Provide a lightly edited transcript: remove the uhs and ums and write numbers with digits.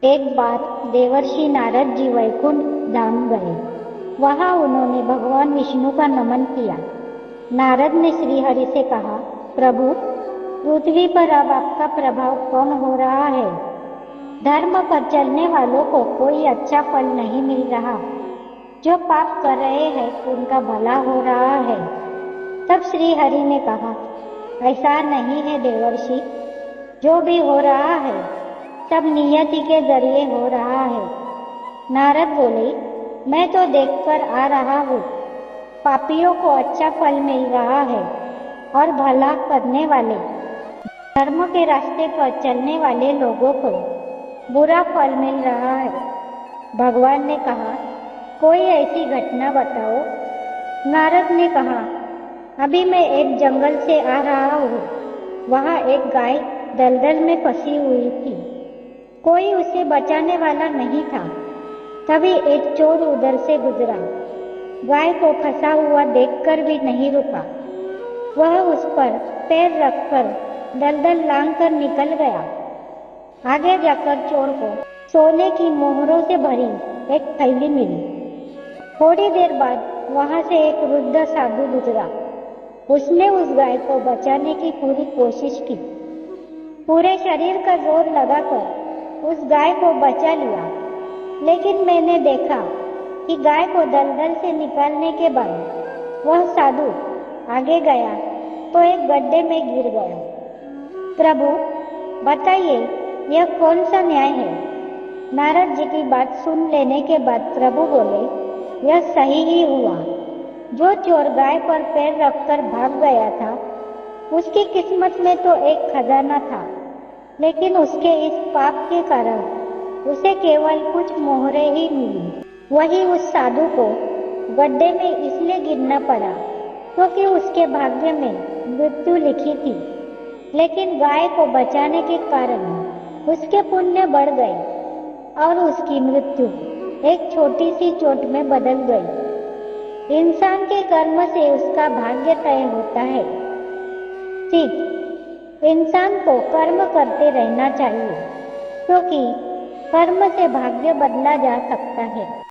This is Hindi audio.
एक बार देवर्षि नारद जी वैकुंठ धाम गए। वहां उन्होंने भगवान विष्णु का नमन किया। नारद ने श्रीहरि से कहा, प्रभु, पृथ्वी पर अब आपका प्रभाव कम हो रहा है। धर्म पर चलने वालों को कोई अच्छा फल नहीं मिल रहा। जो पाप कर रहे हैं उनका भला हो रहा है। तब श्रीहरि ने कहा, ऐसा नहीं है देवर्षि, जो भी हो रहा है सब नियति के जरिए हो रहा है। नारद बोले, मैं तो देखकर आ रहा हूँ, पापियों को अच्छा फल मिल रहा है और भला करने वाले, धर्म के रास्ते पर चलने वाले लोगों को बुरा फल मिल रहा है। भगवान ने कहा, कोई ऐसी घटना बताओ। नारद ने कहा, अभी मैं एक जंगल से आ रहा हूँ। वहाँ एक गाय दलदल में फंसी हुई थी। कोई उसे बचाने वाला नहीं था। तभी एक चोर उधर से गुजरा। गाय को फंसा हुआ देखकर भी नहीं रुका। वह उस पर पैर रखकर दलदल लांघकर निकल गया। आगे जाकर चोर को सोने की मोहरों से भरी एक थैली मिली। थोड़ी देर बाद वहां से एक वृद्ध साधु गुजरा। उसने उस गाय को बचाने की पूरी कोशिश की। पूरे शरीर का जोर लगाकर उस गाय को बचा लिया। लेकिन मैंने देखा कि गाय को दलदल से निकालने के बाद वह साधु आगे गया तो एक गड्ढे में गिर गया। प्रभु, बताइए, यह कौन सा न्याय है? नारद जी की बात सुन लेने के बाद प्रभु बोले, यह सही ही हुआ। जो चोर गाय पर पैर रखकर भाग गया था, उसकी किस्मत में तो एक खजाना था, लेकिन उसके इस पाप के कारण उसे केवल कुछ मोहरें ही मिली। वही उस साधु को गड्ढे में इसलिए गिरना पड़ा क्योंकि उसके भाग्य में मृत्यु लिखी थी। लेकिन गाय को बचाने के कारण उसके पुण्य बढ़ गए और उसकी मृत्यु एक छोटी सी चोट में बदल गई। इंसान के कर्म से उसका भाग्य तय होता है। ठीक, इंसान को कर्म करते रहना चाहिए, क्योंकि कर्म से भाग्य बदला जा सकता है।